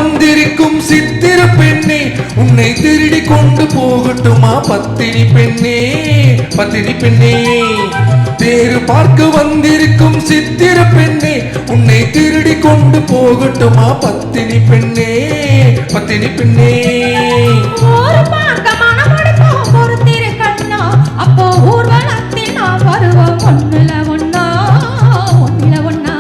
வந்திருக்கும் சித்திர பெண்ணே, உன்னை திருடி கொண்டு போகட்டுமா பத்தினி பெண்ணே, பத்தினி பெண்ணே. தேரு பார்க்க வந்திருக்கும் சித்திர பெண்ணே, உன்னை திருடி கொண்டு போகட்டுமா பத்தினி பெண்ணே, பத்தினி பெண்ணே. அப்போ ஊர்வலத்தில் நாம் வருவோம் ஒண்ணுல ஒன்னா, ஒண்ணுல ஒன்னா.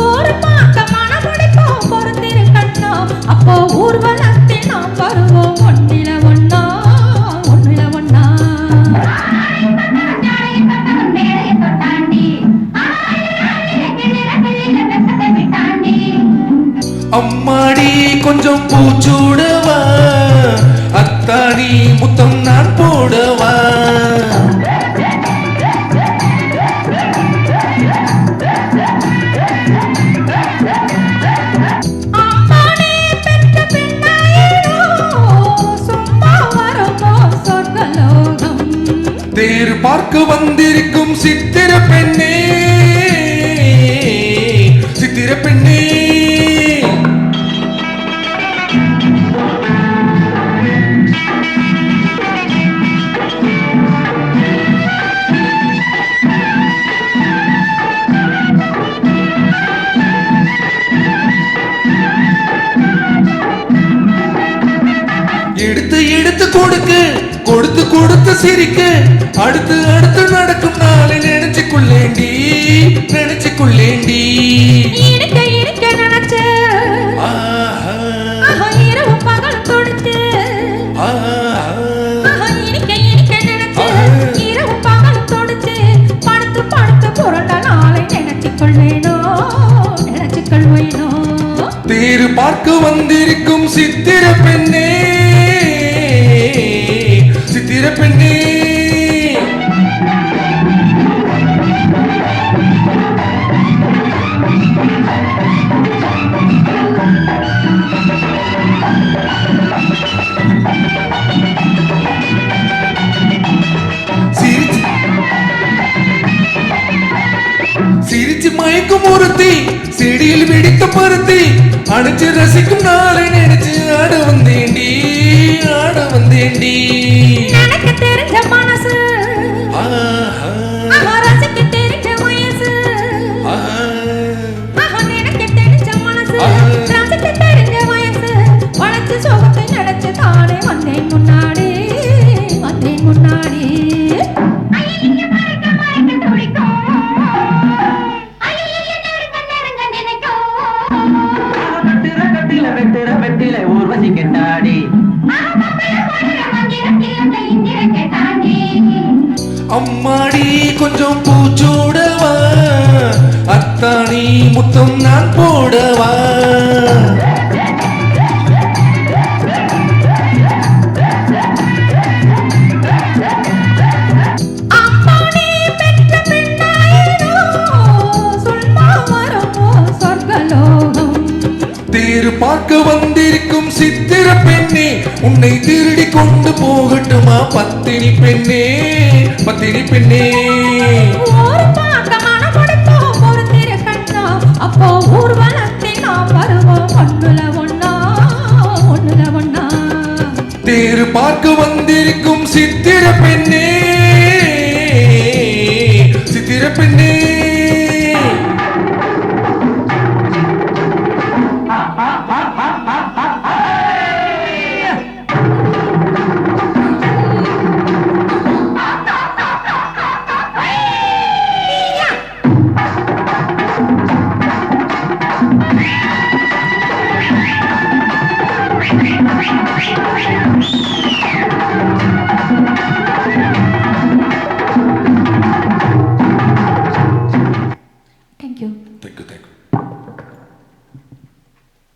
ஒரு பார்க்க மனம் முடிப்போம் பொறுத்திரு கண்ணா, அப்போ ஊர்வலத்தில் நாம் வருவோம் ஒண்ணுல ஒன்னா, ஒண்ணுல ஒன்னா. அம்மாடி கொஞ்சம் பூச்சூடவா, அத்தாடி முத்தம் நான் போடவா. தேர் பார்க்க வந்திருக்கும் சித்திர பெண்ணே, சித்திர பெண்ணே. எடுத்து எடுத்து கொடுக்கு, கொடுத்து கொடுத்து சிரிக்க, அடுத்து அடுத்து நடக்கும் நாளை நினைச்சுக்குள்ளேண்டி, நினைச்சுக்குள்ளேண்டி. இருக்க இருக்க நினைச்ச இரவு பகல் தொடுத்து, இருக்க இருக்க நினைச்ச இரவு பகல் தொடுத்து, படுத்து படுத்து புரண்ட நாளை நினைச்சுக்கொள்வேனோ, நினைச்சுக்கொள்வேனோ. தேரு பார்க்க வந்திருக்கும் சித்திர பெண்ணே, சித்திர பெண்ணே. சிரிச்சு மயக்கும் ஒருத்தி, செடியில் வெடித்த பருத்தி, அணைச்சு ரசிக்கும் நாளை நினைச்சு ஆட வந்தேண்டி, ஆட வந்தேண்டி. எனக்கு தெரிஞ்ச மனசு, ரசிக்க தெரிஞ்ச வயசு, எனக்கு தெரிஞ்ச மனசு, ரசிக்க தெரிஞ்ச வயசு, வளைச்சு சோகத்தை நினைச்சு தானே வந்தேன் முன்னாடி, வந்தேன் முன்னாடி. அம்மாடி கொஞ்சம் பூச்சூடவா, அத்தாணி முத்தம் நான் போடவா. தேரு பார்க்க வந்திருக்கும் சித்திர பெண்ணே, உன்னை திருடி கொண்டு போகட்டுமா பத்தினி பெண்ணே, பத்தினி பெண்ணே. அப்போ ஊர்வலத்தில் நாம் வருவோம் ஒண்ணுல ஒன்னா, ஒண்ணுல ஒன்னா. தேரு பார்க்க வந்திருக்கும் சித்திர பெண்ணே, சித்திர பெண்ணே. Thank you. Thank you, thank you.